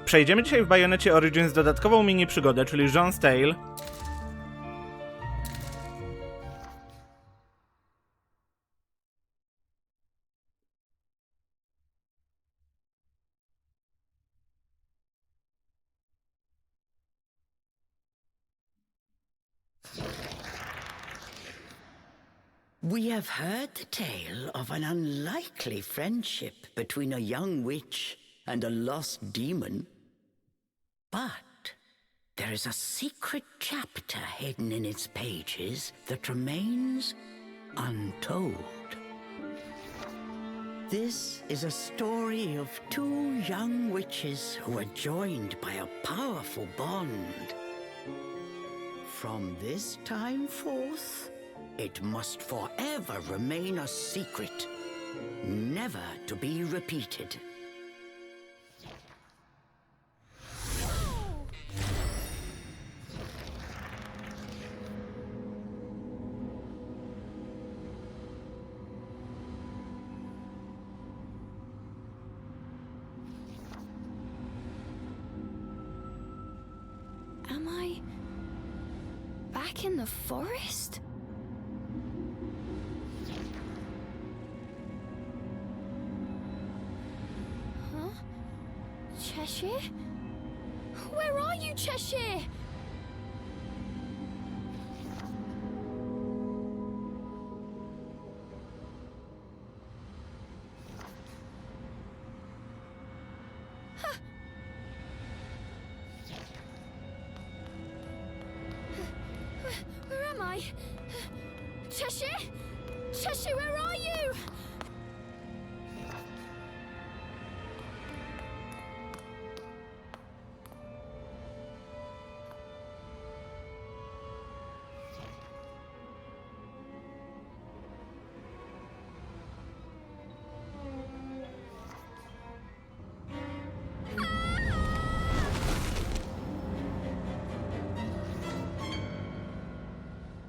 Przejdziemy dzisiaj w Bayonecie Origins dodatkową mini przygodę, czyli Jeanne's Tale. We have heard the tale of an unlikely friendship between a young witch and a lost demon. But there is a secret chapter hidden in its pages that remains untold. This is a story of two young witches who were joined by a powerful bond. From this time forth, it must forever remain a secret, never to be repeated. Am I back in the forest? Cheshire? Where are you, Cheshire? Where am I? Cheshire? Cheshire, where are you?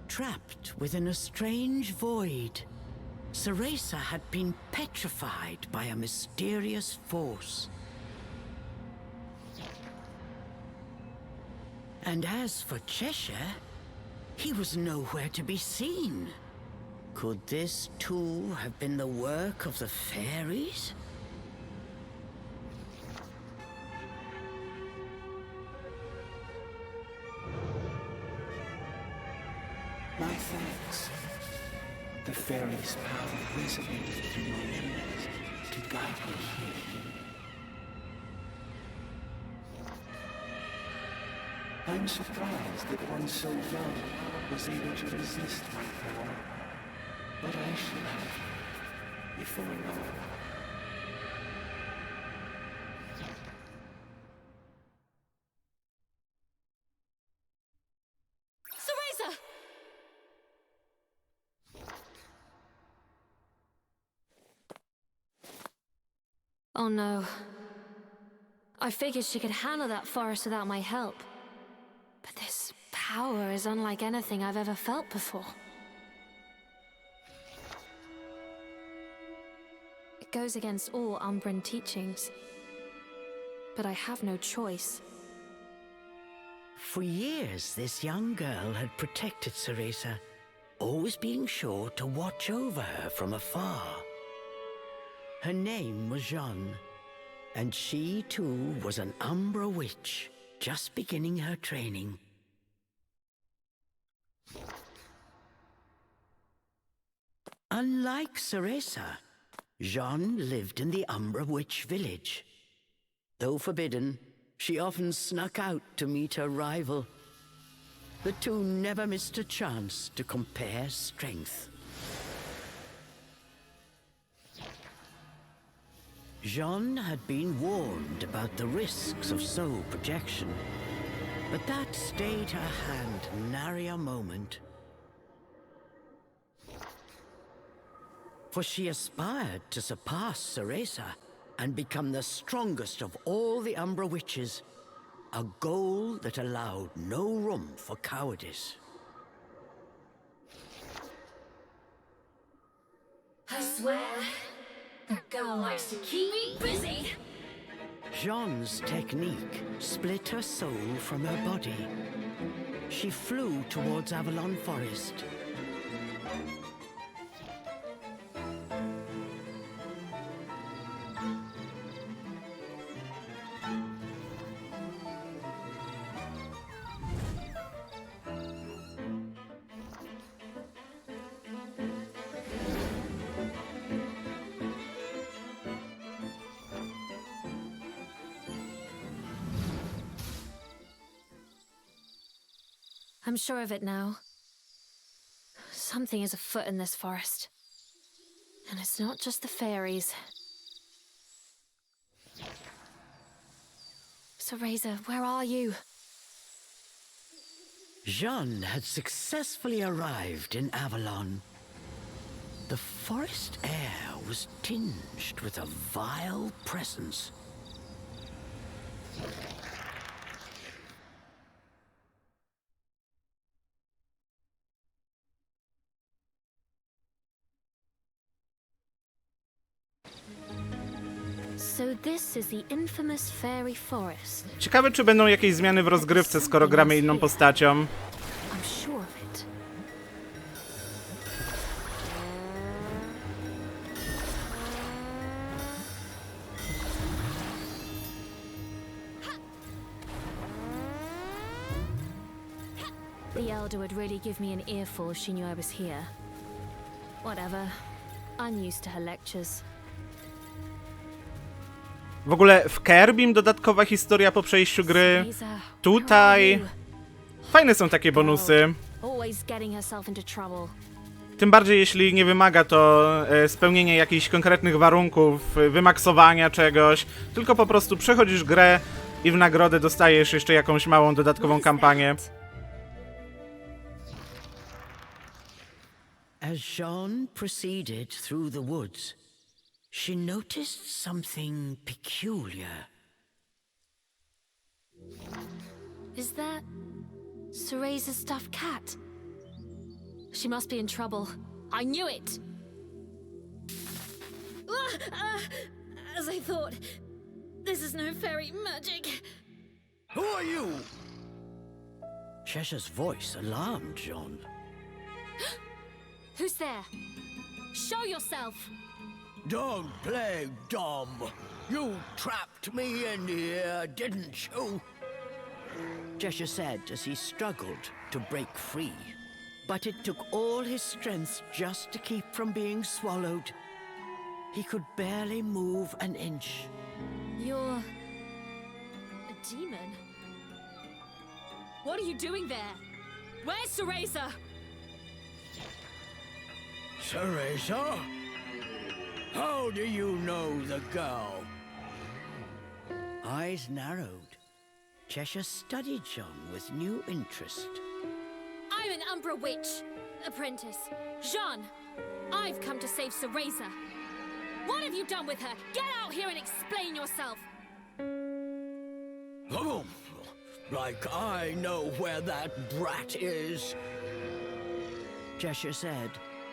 Trapped within a strange void, Cereza had been petrified by a mysterious force. And as for Cheshire, he was nowhere to be seen. Could this too have been the work of the fairies? My thanks. The fairy's power resonated through my dreams to guide me here. I'm surprised that one so young was able to resist my power, but I should have before long. Cereza! Oh no. I figured she could handle that forest without my help. But this power is unlike anything I've ever felt before. It goes against all Umbran teachings. But I have no choice. For years, this young girl had protected Cereza, always being sure to watch over her from afar. Her name was Jeanne, and she too was an Umbra witch, just beginning her training. Unlike Cereza, Jeanne lived in the Umbra witch village. Though forbidden, she often snuck out to meet her rival. The two never missed a chance to compare strength. Jeanne had been warned about the risks of soul projection, but that stayed her hand nary a moment. For she aspired to surpass Cereza and become the strongest of all the Umbra witches, a goal that allowed no room for cowardice. I swear, that girl likes to keep me busy. Jeanne's technique split her soul from her body. She flew towards Avalon Forest. I'm sure of it now. Something is afoot in this forest. And it's not just the fairies. Cereza, where are you? Jeanne had successfully arrived in Avalon. The forest air was tinged with a vile presence. So this is the infamous fairy forest. Ciekawe, czy będą jakieś zmiany w rozgrywce, skoro gramy inną postacią. I'm sure of it. The Elder would really give me an earful if she knew I was here. Whatever. I'm used to her lectures. W ogóle w Kirbym dodatkowa historia po przejściu gry. Tutaj fajne są takie bonusy. Always getting herself into trouble. Tym bardziej jeśli nie wymaga to spełnienia jakichś konkretnych warunków, wymaksowania czegoś, tylko po prostu przechodzisz grę i w nagrodę dostajesz jeszcze jakąś małą dodatkową kampanię. As Jeanne proceeded through the woods, she noticed something peculiar. Is that Cereza's stuffed cat? She must be in trouble. I knew it! As I thought, this is no fairy magic. Who are you? Cheshire's voice alarmed Jeanne. Who's there? Show yourself! Don't play dumb. You trapped me in here, didn't you? Cheshire said as he struggled to break free. But it took all his strength just to keep from being swallowed. He could barely move an inch. You're... a demon? What are you doing there? Where's Cereza? Cereza? How do you know the girl? Eyes narrowed. Cheshire studied Jeanne with new interest. I'm an Umbra witch. Apprentice. Jeanne, I've come to save Cereza. What have you done with her? Get out here and explain yourself! Oh, like I know where that brat is. Cheshire said,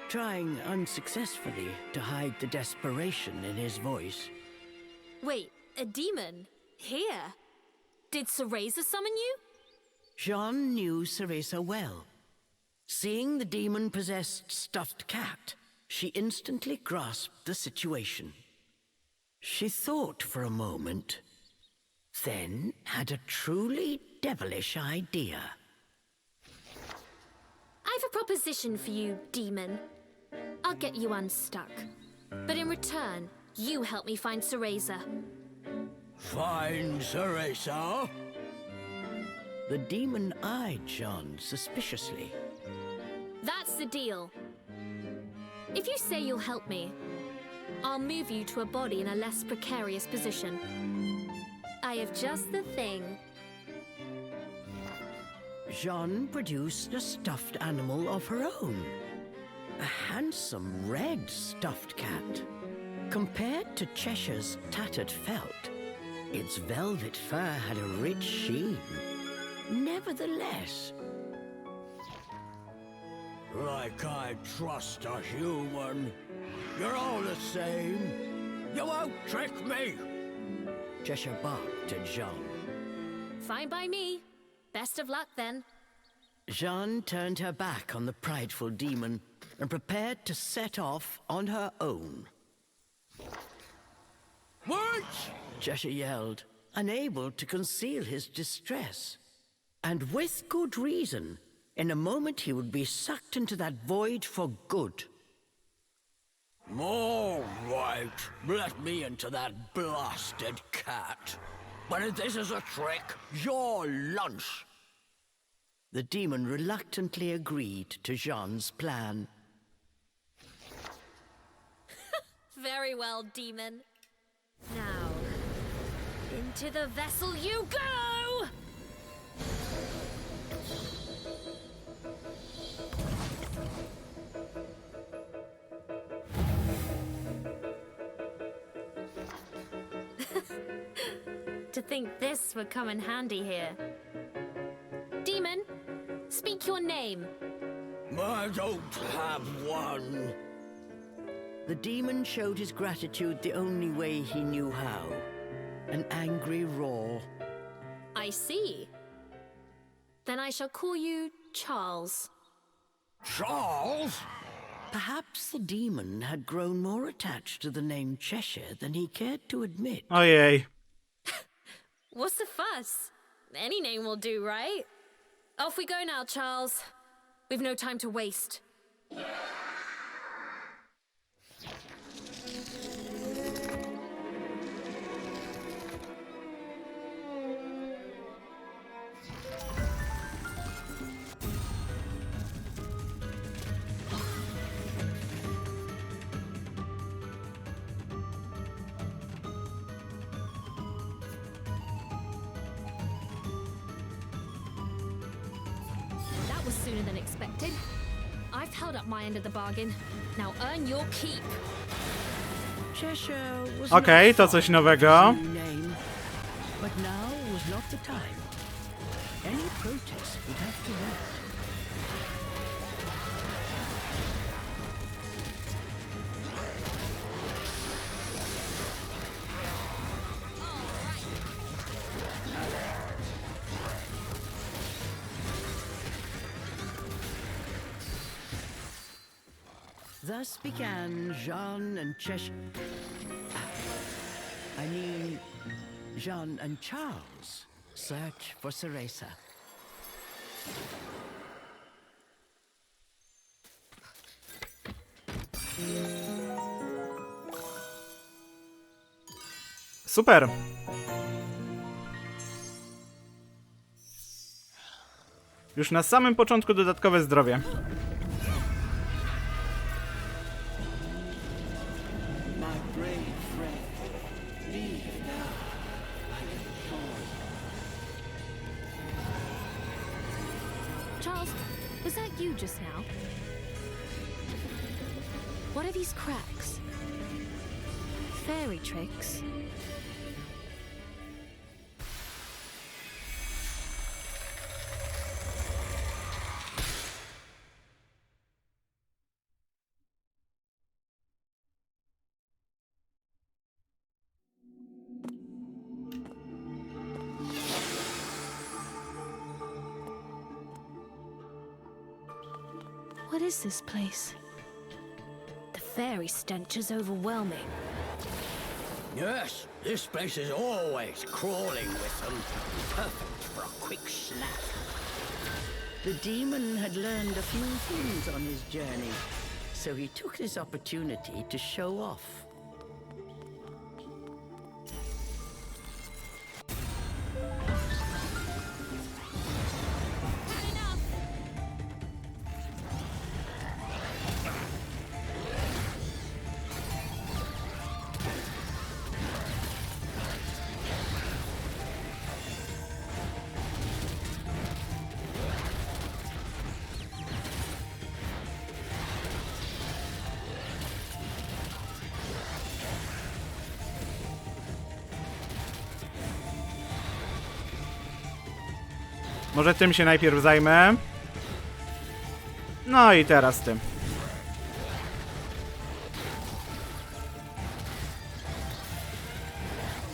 trying unsuccessfully to hide the desperation in his voice. Wait, a demon? Here? Did Cereza summon you? Jeanne knew Cereza well. Seeing the demon-possessed stuffed cat, she instantly grasped the situation. She thought for a moment, then had a truly devilish idea. I've a proposition for you, demon. I'll get you unstuck. But in return, you help me find Cereza. Find Cereza? The demon eyed Jeanne suspiciously. That's the deal. If you say you'll help me, I'll move you to a body in a less precarious position. I have just the thing. Jeanne produced a stuffed animal of her own. A handsome red stuffed cat. Compared to Cheshire's tattered felt, its velvet fur had a rich sheen. Nevertheless... Like I trust a human. You're all the same. You won't trick me. Cheshire barked at Jeanne. Fine by me. Best of luck then. Jeanne turned her back on the prideful demon and prepared to set off on her own. "What?" Cheshire yelled, unable to conceal his distress. And with good reason. In a moment he would be sucked into that void for good. "All right, let me into that blasted cat. But if this is a trick, your lunch." The demon reluctantly agreed to Jeanne's plan. Very well, demon. Now, into the vessel you go! To think this would come in handy here. Demon, speak your name. I don't have one. The demon showed his gratitude the only way he knew how. An angry roar. I see. Then I shall call you Charles. Charles? Perhaps the demon had grown more attached to the name Cheshire than he cared to admit. Ojej. What's the fuss? Any name will do, right? Off we go now, Charles. We've no time to waste. Was sooner than expected. I've held up my end of the bargain. Now earn your keep. Cheshire was Okej, not to coś fond nowego. of his new name, but now was not the time. Any protest would have to wait. Thus began Jeanne and Jeanne and Charles' search for Cereza. Super. Już na samym początku dodatkowe zdrowie. Charles, was that you just now? What are these cracks? Fairy tricks? What is this place? The fairy stench is overwhelming. Yes, this place is always crawling with them. Perfect for a quick snack. The demon had learned a few things on his journey, so he took this opportunity to show off. Może tym się najpierw zajmę. No i teraz tym.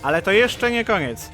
Ale to jeszcze nie koniec.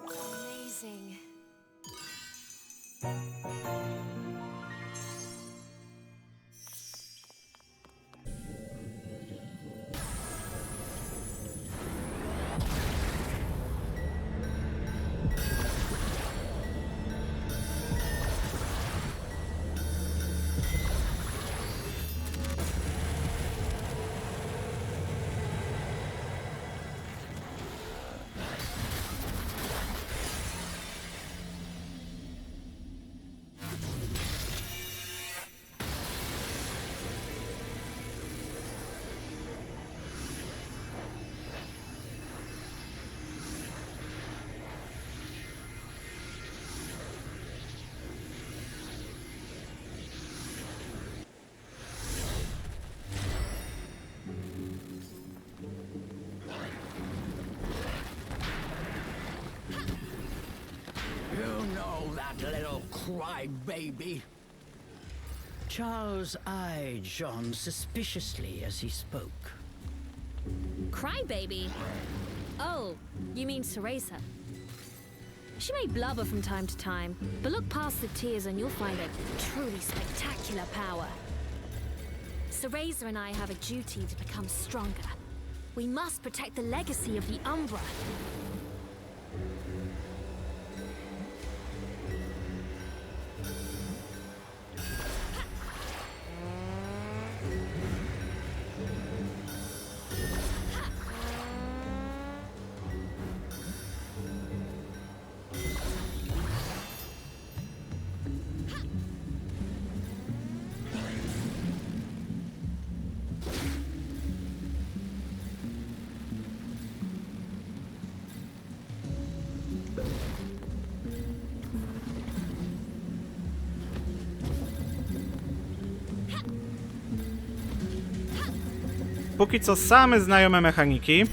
Amazing. You know that little crybaby. Charles eyed Jeanne suspiciously as he spoke. Crybaby? Oh, you mean Cereza. She may blubber from time to time, but look past the tears and you'll find a truly spectacular power. Cereza and I have a duty to become stronger. We must protect the legacy of the Umbra. Póki co same znajome mechaniki.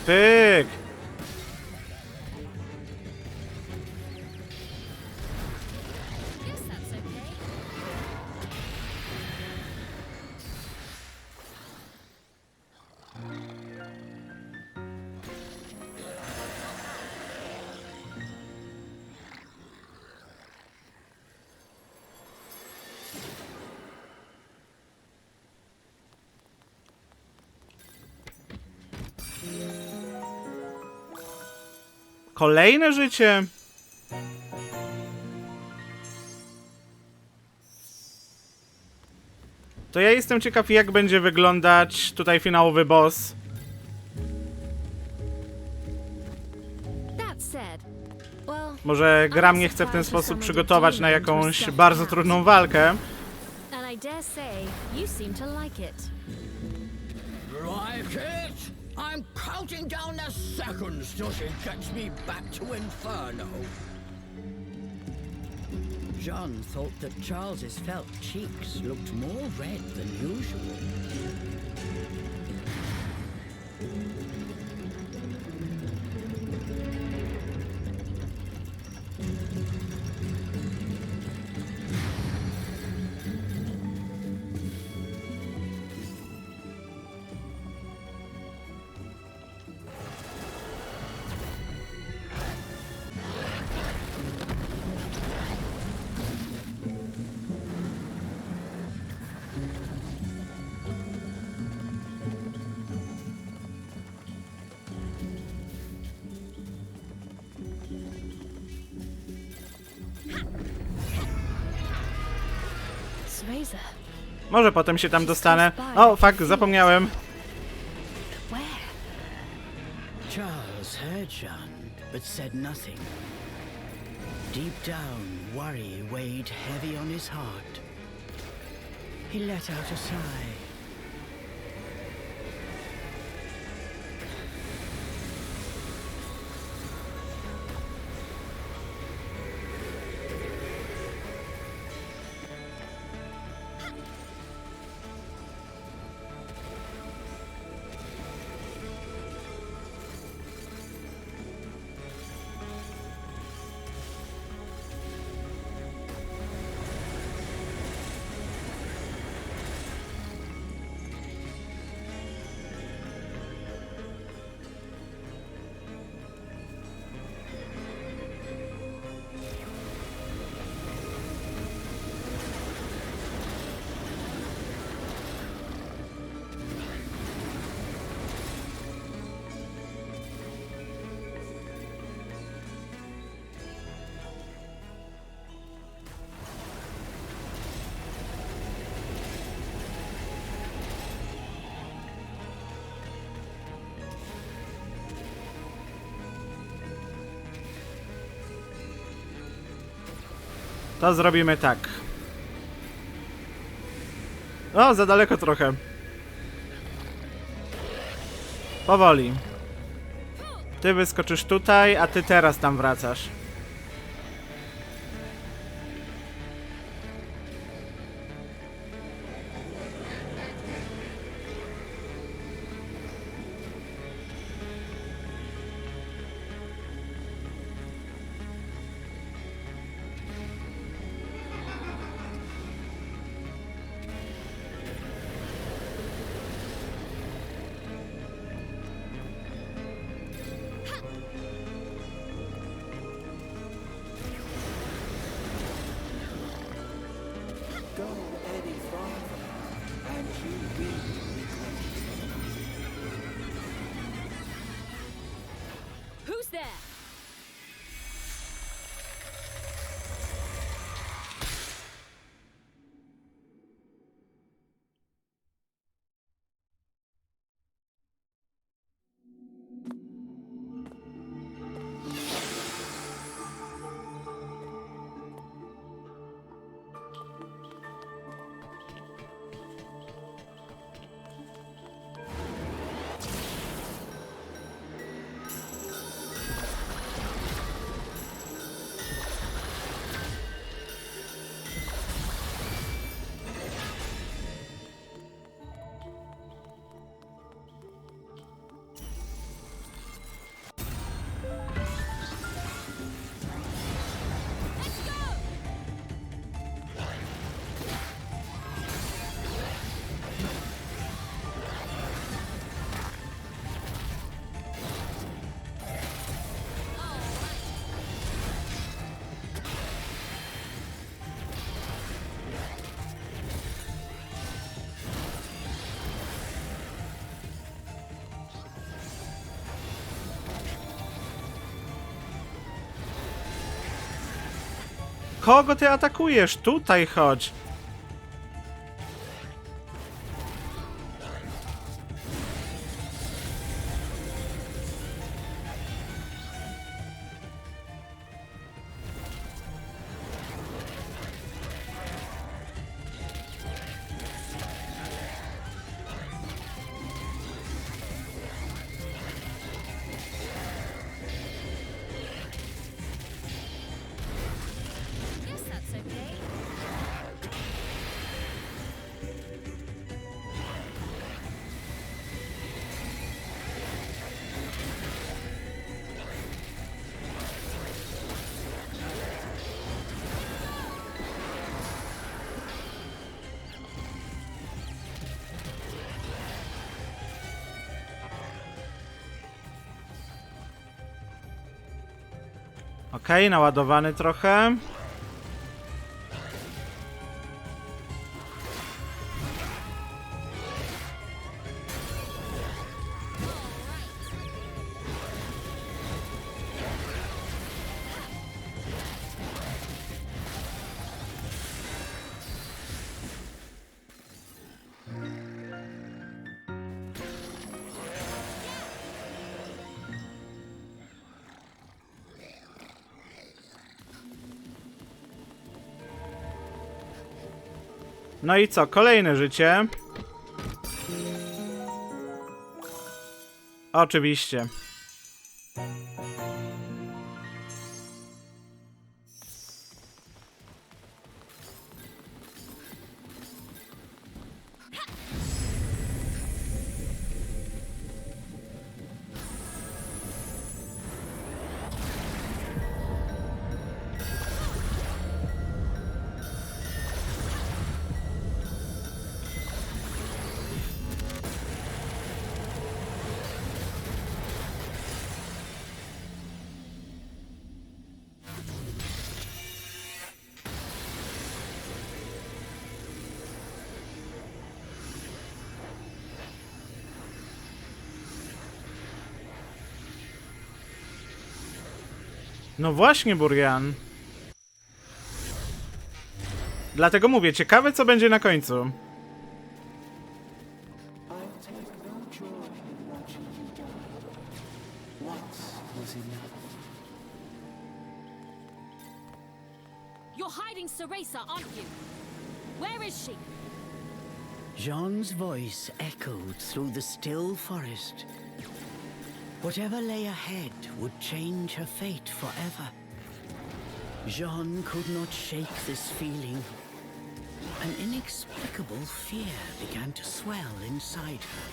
Pyk! Guess that's okay. Kolejne życie. To ja jestem ciekaw, jak będzie wyglądać tutaj finałowy boss. That said, well, Może gra mnie chce w ten sposób przygotować na jakąś bardzo trudną walkę. and I dare say you seem to like it. Like it? I'm counting down the seconds till she gets me back to Inferno. Jeanne thought that Charles's felt cheeks looked more red than usual. Cereza. Może potem się tam dostanę. O, fuck, zapomniałem. Where? Charles heard Jeanne, but said nothing. Deep down, worry weighed heavy on his heart. He let out a sigh. To zrobimy tak. O, za daleko trochę. Powoli. Ty wyskoczysz tutaj, a ty teraz tam wracasz. Go any farther, and you will regret it. Who's there? Kogo ty atakujesz? Tutaj chodź. Guess that's okay. Okej, naładowany trochę. No i co? Kolejne życie. Oczywiście. No właśnie, Burjan. Dlatego mówię, ciekawe co będzie na końcu. I'll take no joy in watching you die. Once was enough. You're hiding Cereza, aren't you? Where is she? Jeanne's voice echoed through the still forest. Whatever lay ahead would change her fate forever. Jeanne could not shake this feeling. An inexplicable fear began to swell inside her.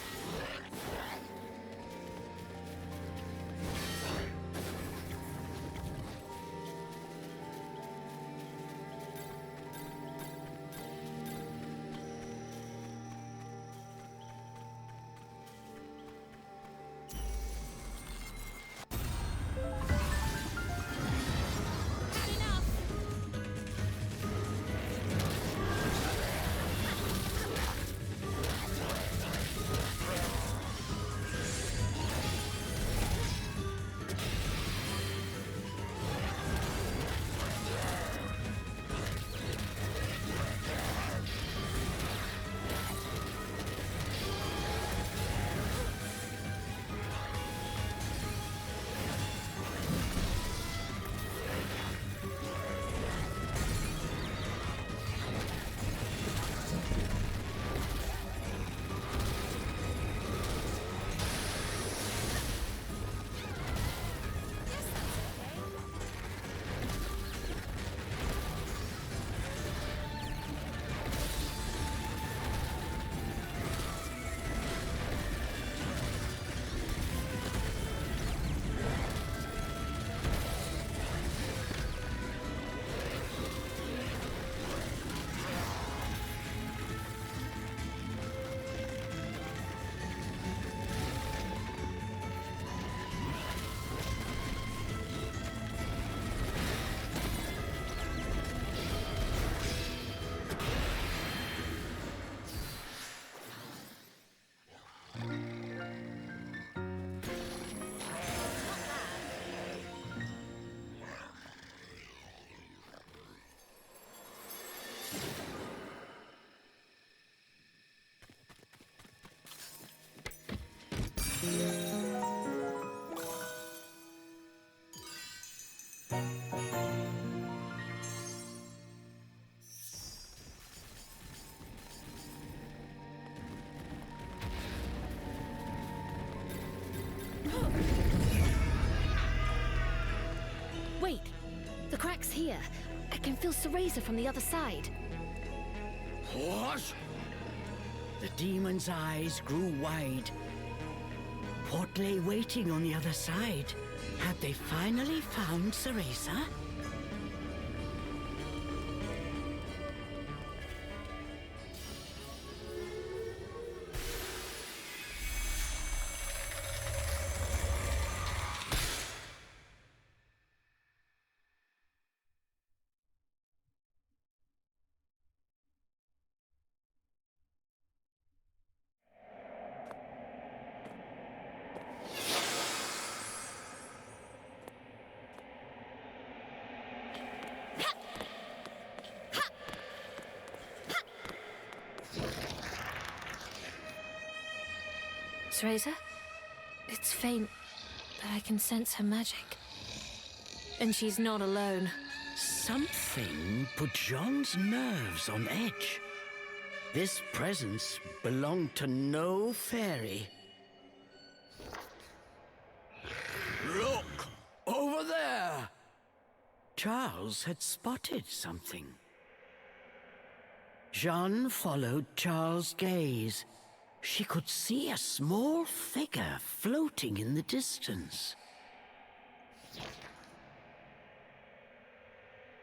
Wait, the crack's here. I can feel Cereza from the other side. What? The demon's eyes grew wide. What lay waiting on the other side? Had they finally found Cereza? Cereza? It's faint, but I can sense her magic. And she's not alone. Something put Jeanne's nerves on edge. This presence belonged to no fairy. Look! Over there! Charles had spotted something. Jeanne followed Charles' gaze. She could see a small figure floating in the distance.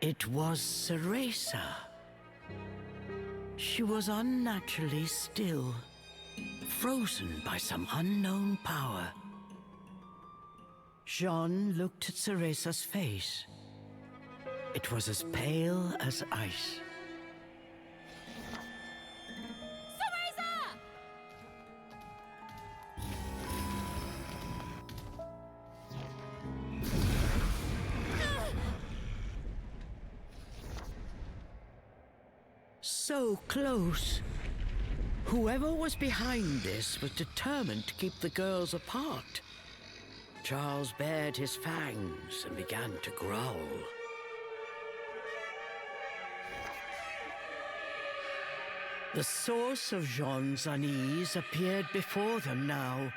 It was Cereza. She was unnaturally still, frozen by some unknown power. Jeanne looked at Cereza's face. It was as pale as ice. So close. Whoever was behind this was determined to keep the girls apart. Charles bared his fangs and began to growl. The source of Jeanne's unease appeared before them now.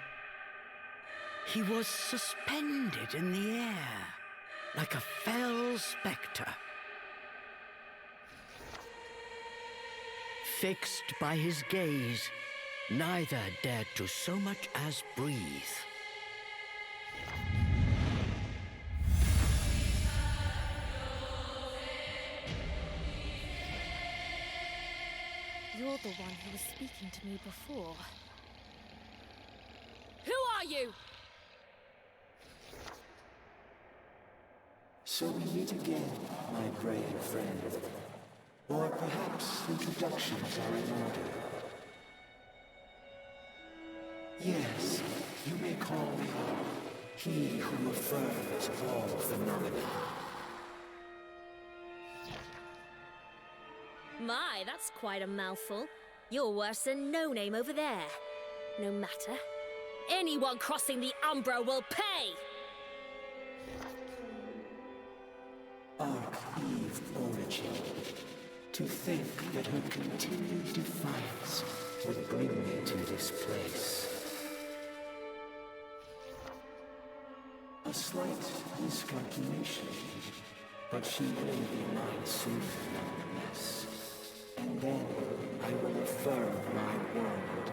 He was suspended in the air, like a fell spectre. Fixed by his gaze, neither dared to so much as breathe. You're the one who was speaking to me before. Who are you? So we meet again, my brave friend. Or perhaps introductions are in order. Yes, you may call me he who affirms all phenomena. My, that's quite a mouthful. You're worse than No Name over there. No matter. Anyone crossing the Umbra will pay! Eve Origins. To think that her continued defiance would bring me to this place. A slight miscalculation, but she will be mine soon nonetheless. And then I will affirm my word.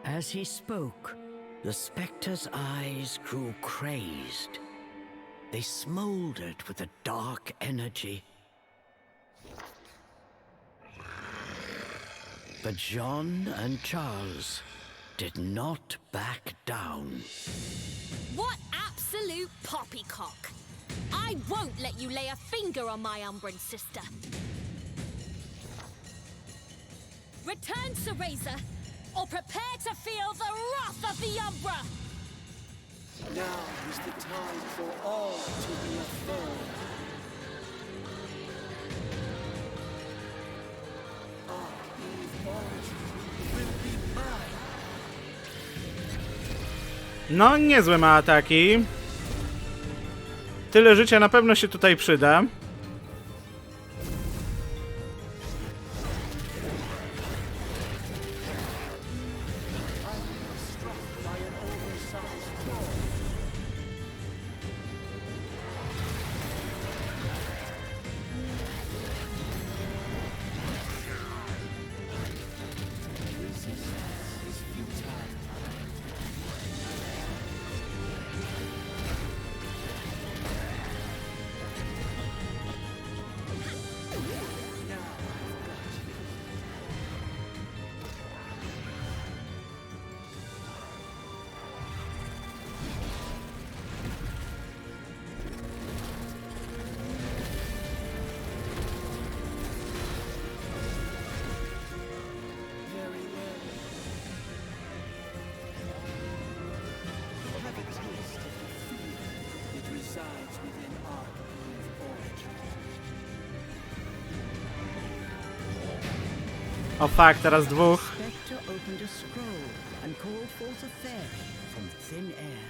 As he spoke, the spectre's eyes grew crazed. They smoldered with a dark energy. But Jeanne and Charles did not back down. What absolute poppycock! I won't let you lay a finger on my Umbran sister. Return, Cereza, or prepare to feel the wrath of the Umbra! Now is the time for all to be affirmed. Eve Origins will be mine. No, niezłe ma ataki. Tyle życia na pewno się tutaj przyda. O fuck, teraz dwóch. Spectre opened a scroll and called forth a fairy from thin air.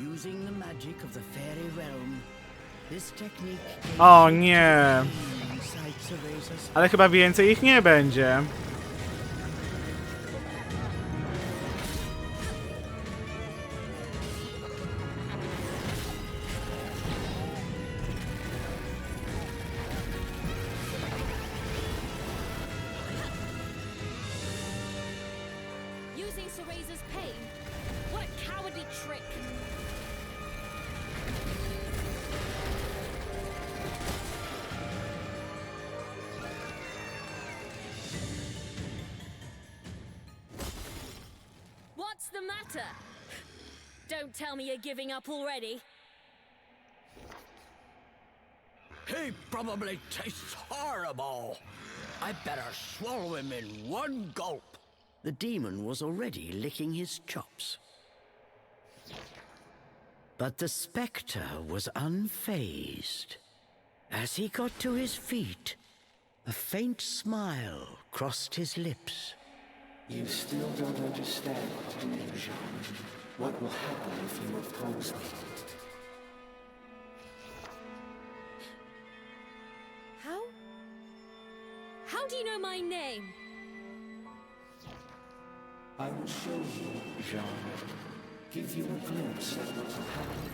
Using the magic of the fairy realm, this technique gave O shape to nie. the being inside Cereza's Ale chyba więcej ich nie będzie. Using Cereza's pain? What a cowardly trick! What's the matter? Don't tell me you're giving up already. He probably tastes horrible. I better swallow him in one gulp. The demon was already licking his chops. But the spectre was unfazed. As he got to his feet, a faint smile crossed his lips. You still don't understand, do you, Jeanne? What will happen if you oppose me? How do you know my name? I will show you, Jeanne. Give you a glimpse at what will happen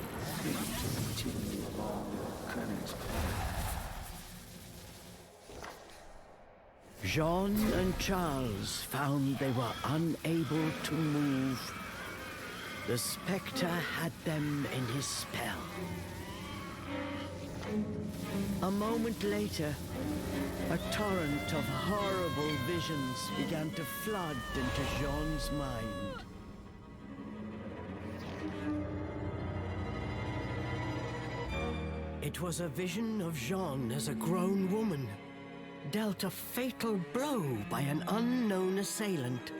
if you continue along your current path. Jeanne and Charles found they were unable to move. The spectre had them in his spell. A moment later, a torrent of horrible visions began to flood into Jeanne's mind. It was a vision of Jeanne as a grown woman, dealt a fatal blow by an unknown assailant.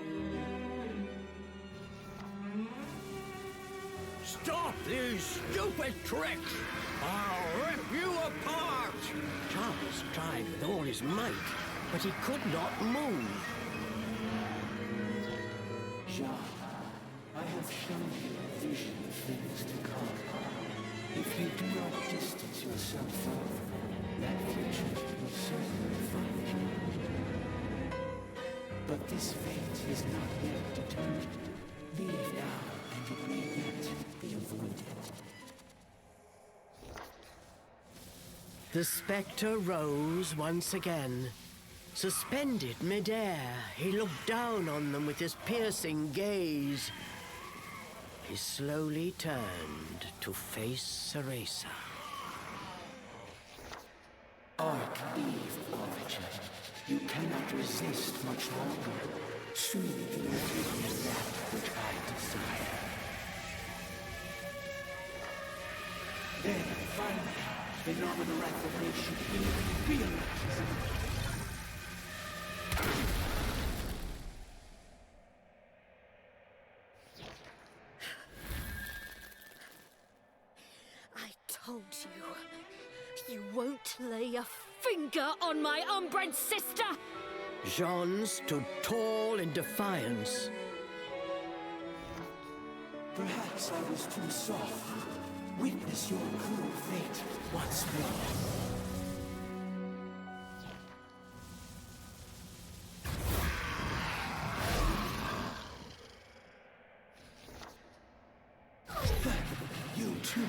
Stop these stupid tricks! I'll rip you apart! Charles tried with all his might, but he could not move. Jeanne, I have shown you a vision of things to come. If you do not distance yourself further, that vision will certainly find you. But this fate is not yet determined. Leave now, and it may yet be avoided. The spectre rose once again. Suspended mid-air, he looked down on them with his piercing gaze. He slowly turned to face Cereza. Arc Eve Origin, you cannot resist much longer. Soon you will give me that which I desire. Then, finally, phenomenal reformation realizes. I told you. You won't lay a finger on my unbred sister! Jeanne stood tall in defiance. Perhaps I was too soft. Witness your cruel fate once more. You too.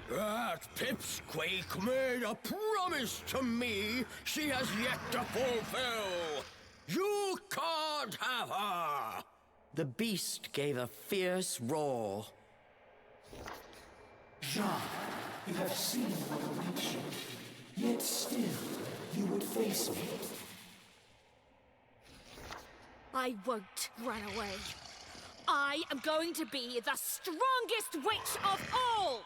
That pipsqueak made a promise to me she has yet to fulfill. You can't have her! The beast gave a fierce roar. Jeanne, you have seen what awaits you. Yet still, you would face me. I won't run away. I am going to be the strongest witch of all!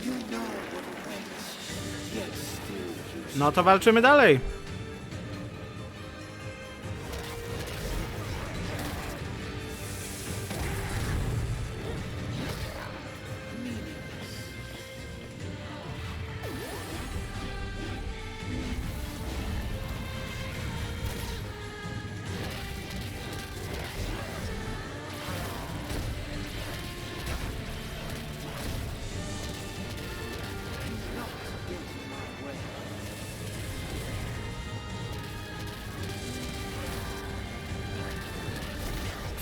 You know what awaits. Yet still, you No to walczymy dalej.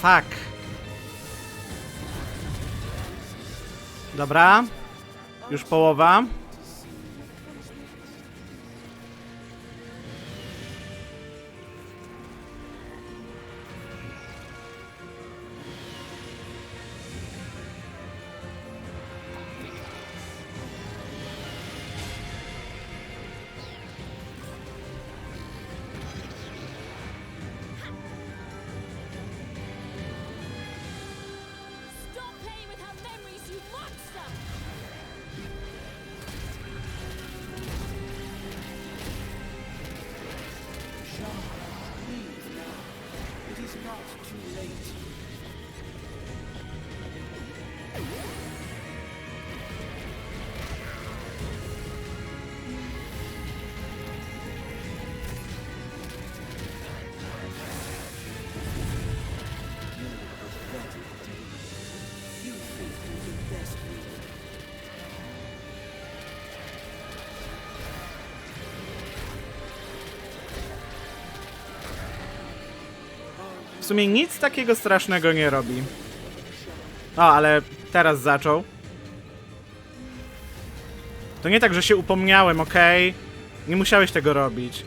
Fuck. Dobra. Już połowa. Stop playing with her memories, you monster! Jeanne, leave now. It is not too late. You think you're the best leader. W sumie nic takiego strasznego nie robi. O, ale teraz zaczął. To nie tak, że się upomniałem, okej? Nie musiałeś tego robić.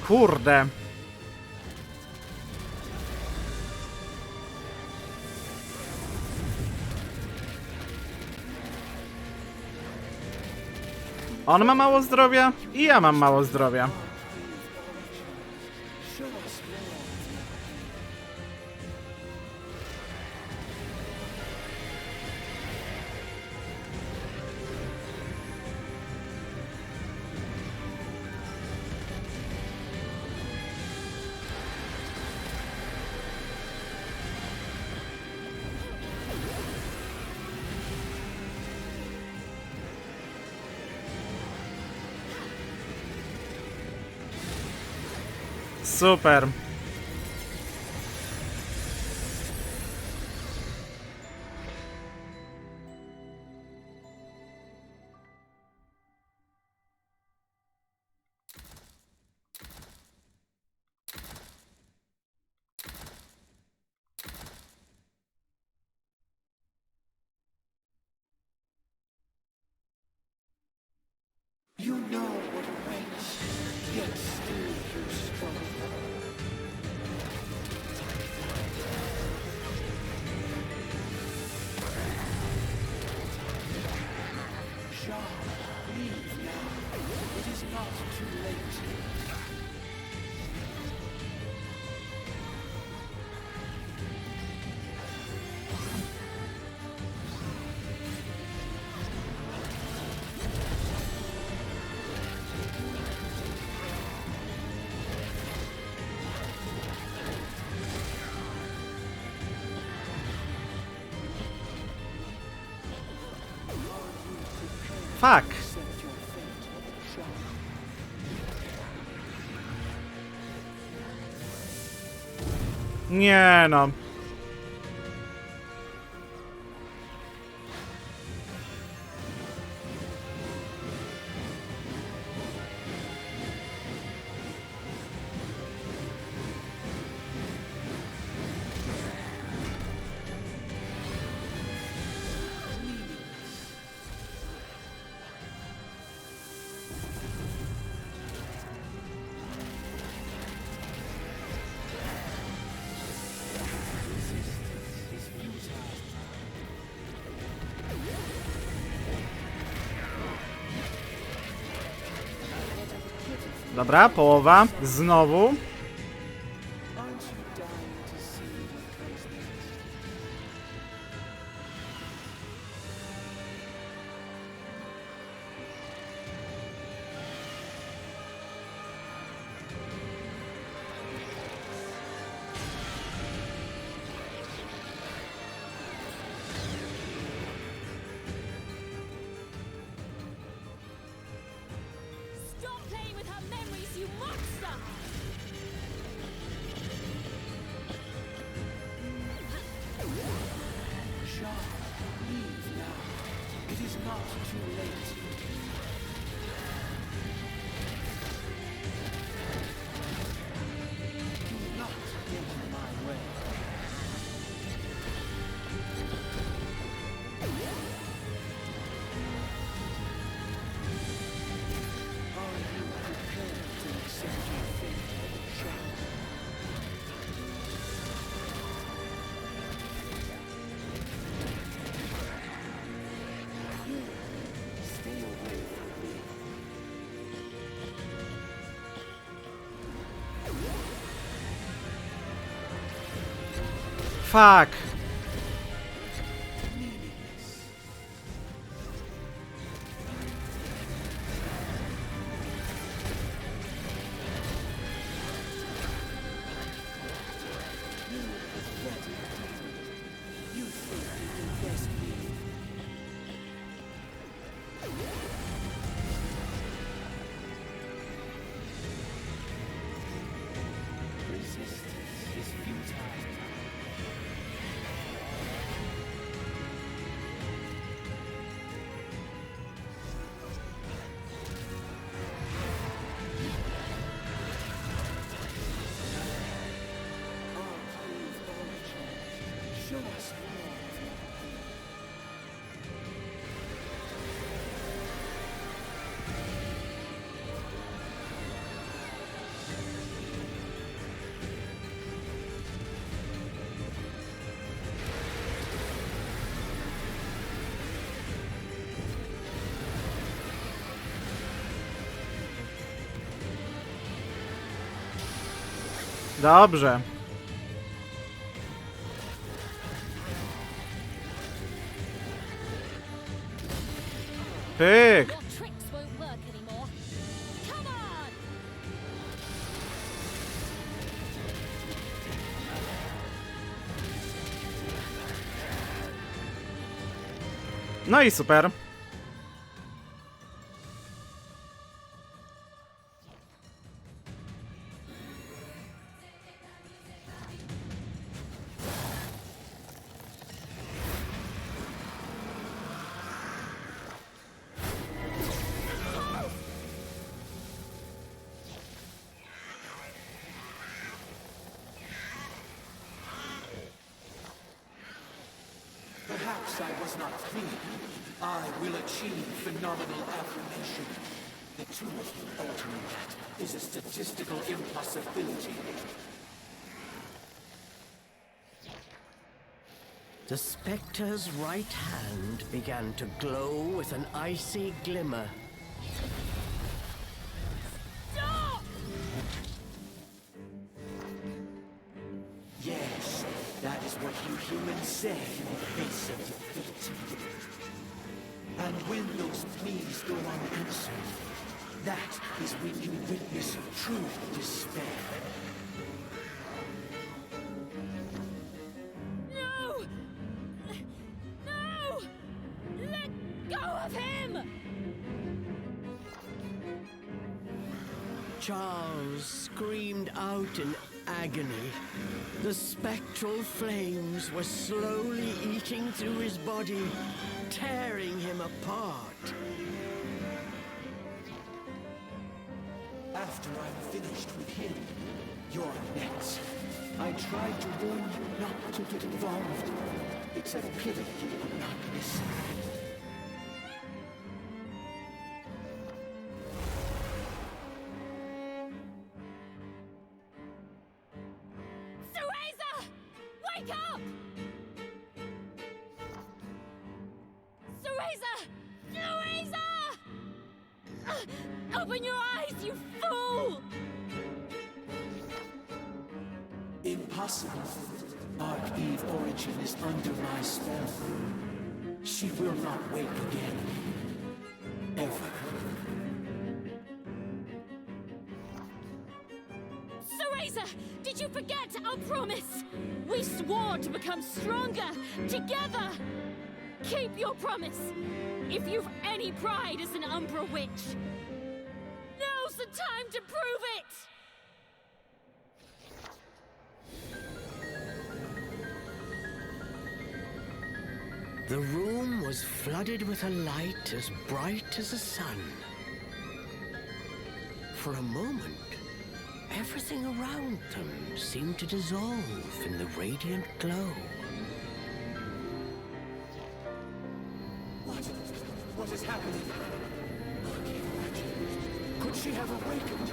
Kurde. On ma mało zdrowia i ja mam mało zdrowia. Super. You know what awaits, yet still you struggle. Jeanne, leave now. It is not too late. Fuck. Accept your fate, Jeanne. Nie no. Dobra, połowa. Znowu. Aren't you dying to see the transmisji? fuck! Dobrze. Pyk! Your tricks won't work anymore. Come on! No i super. Perhaps I was not clear. I will achieve phenomenal affirmation. The truth of altering that is a statistical impossibility. The spectre's right hand began to glow with an icy glimmer. Stop! Yes, that is what you humans say in the face of defeat. And when those pleas go unanswered, that is when you witness true despair. No! No! Let go of him! Charles screamed out in agony. The spectral flames were slowly eating through his body, tearing him apart. After I'm finished with him, you're next. I tried to warn you not to get involved. It's a pity you would not listen. Cereza! Wake up! Cereza! Cereza! Open your eyes, you fool! Impossible. Archeve Origin is under my spell. She will not wake again. Ever. Cereza! Did you forget our promise? We swore to become stronger, together! Keep your promise, if you've any pride as an Umbra witch. Now's the time to prove it! The room was flooded with a light as bright as the sun. For a moment, everything around them seemed to dissolve in the radiant glow. What is happening? I can't imagine. Could she have awakened?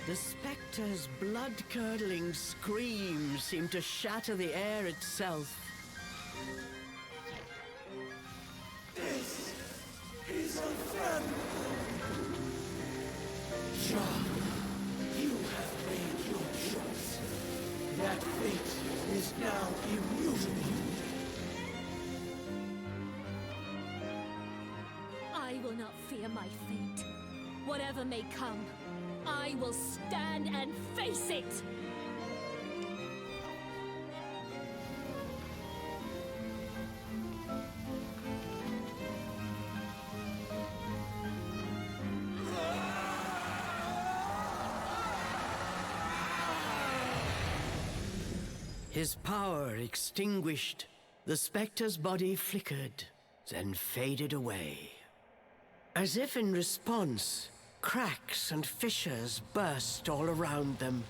The spectre's blood-curdling scream seemed to shatter the air itself. This is unfathomable. Jeanne, you have made your choice. That fate is now immutable. I will not fear my fate. Whatever may come, I will stand and face it! His power extinguished, the spectre's body flickered, then faded away. As if in response, cracks and fissures burst all around them,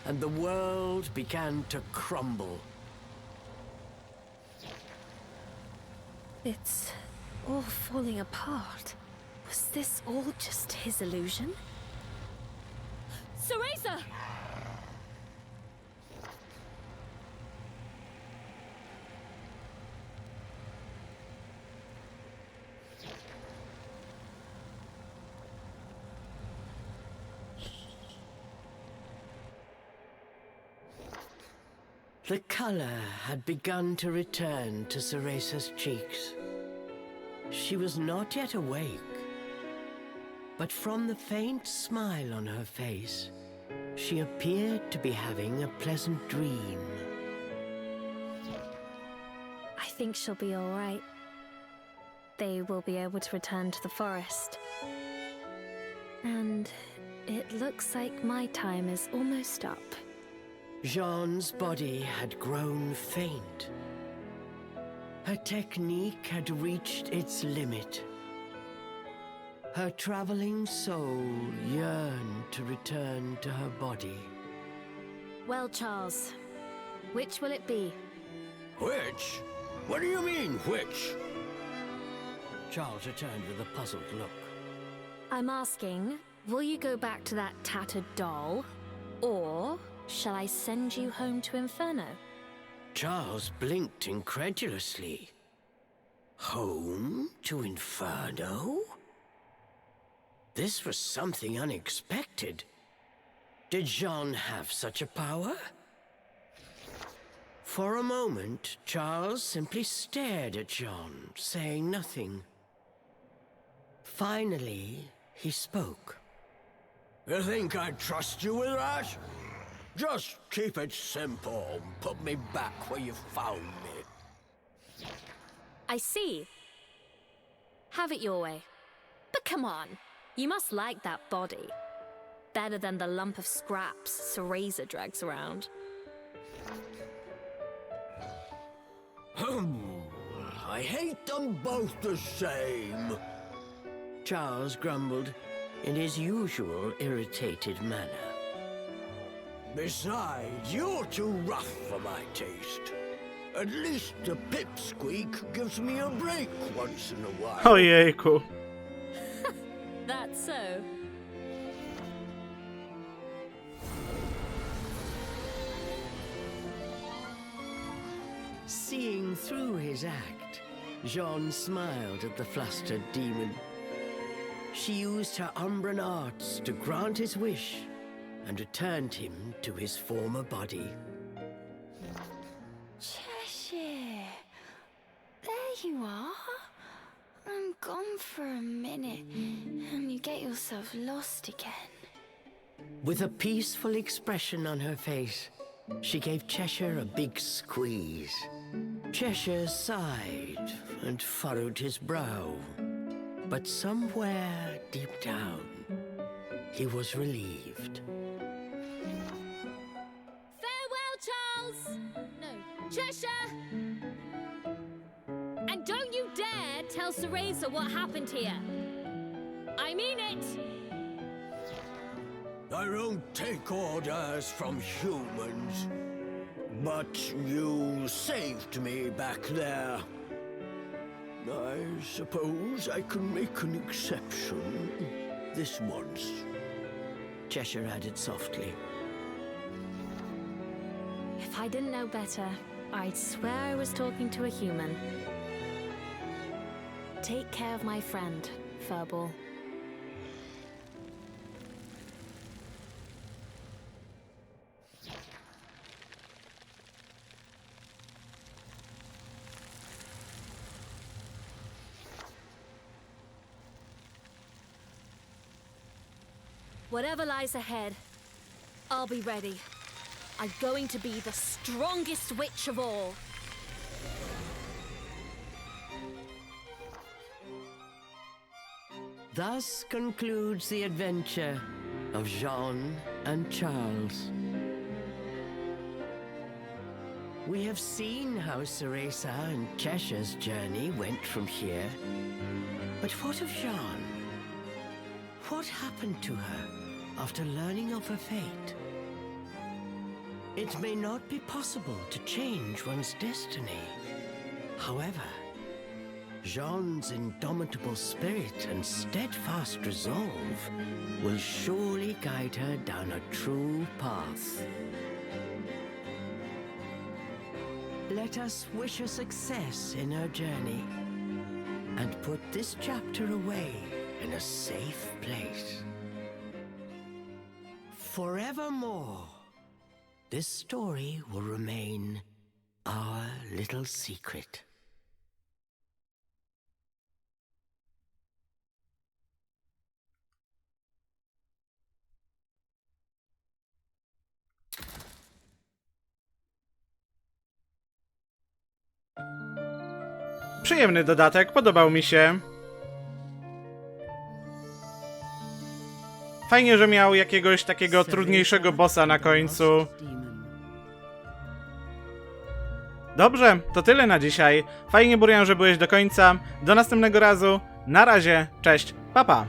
and the world began to crumble. It's all falling apart. Was this all just his illusion? Cereza! The color had begun to return to Cereza's cheeks. She was not yet awake, but from the faint smile on her face, she appeared to be having a pleasant dream. I think she'll be all right. They will be able to return to the forest. And it looks like my time is almost up. Jeanne's body had grown faint. Her technique had reached its limit. Her traveling soul yearned to return to her body. Well, Charles, which will it be? Which? What do you mean, which? Charles returned with a puzzled look. I'm asking, will you go back to that tattered doll, or shall I send you home to Inferno? Charles blinked incredulously. Home to Inferno? This was something unexpected. Did Jeanne have such a power? For a moment, Charles simply stared at Jeanne, saying nothing. Finally, he spoke. You think I'd trust you with that? Just keep it simple and put me back where you found me. I see. Have it your way. But come on, you must like that body. Better than the lump of scraps Cereza drags around. I hate them both the same. Charles grumbled in his usual irritated manner. Besides, you're too rough for my taste. At least the pipsqueak gives me a break once in a while. Ojejku. That's so. Seeing through his act, Jeanne smiled at the flustered demon. She used her Umbran arts to grant his wish and returned him to his former body. Cheshire, there you are. I'm gone for a minute, and you get yourself lost again. With a peaceful expression on her face, she gave Cheshire a big squeeze. Cheshire sighed and furrowed his brow, but somewhere deep down, he was relieved. Farewell, Charles! No, Cheshire! And don't you dare tell Cereza what happened here. I mean it! I don't take orders from humans, but you saved me back there. I suppose I can make an exception this once. Cheshire added softly. If I didn't know better, I'd swear I was talking to a human. Take care of my friend, Furball. Whatever lies ahead, I'll be ready. I'm going to be the strongest witch of all. Thus concludes the adventure of Jeanne and Charles. We have seen how Cereza and Cheshire's journey went from here. But what of Jeanne? What happened to her after learning of her fate? It may not be possible to change one's destiny. However, Jeanne's indomitable spirit and steadfast resolve will surely guide her down a true path. Let us wish her success in her journey and put this chapter away in a safe place. Forevermore, this story will remain our little secret. Przyjemny dodatek, podobał mi się. Fajnie, że miał jakiegoś takiego trudniejszego bossa na końcu. Dobrze, to tyle na dzisiaj. Fajnie, Burian, że byłeś do końca. Do następnego razu. Na razie, cześć, pa pa.